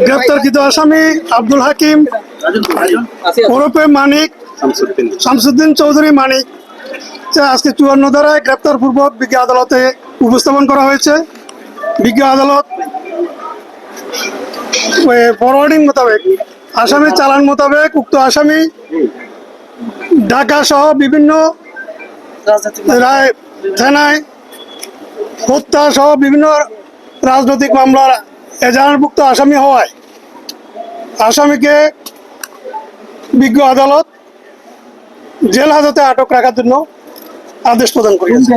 গ্রেপ্তারকৃত আসামি আব্দুল হাকিম ওরফে মানিক শামসুদ্দিন চৌধুরী মানিক আজকে 54 ধারায় গ্রেপ্তার পূর্বক বিজ্ঞ আদালতে উপস্থাপন করা হয়েছে। বিজ্ঞ আদালত ফরওয়ার্ডিং মোতাবেক আসামির চালান মোতাবেক উক্ত আসামি ঢাকা সহ বিভিন্ন থানায় হত্যা সহ বিভিন্ন রাজনৈতিক মামলার এজাহারভুক্ত আসামি হওয়ায় আসামিকে বিজ্ঞ আদালত জেল হাজতে আটক রাখার জন্য আদেশ প্রদান করেছে।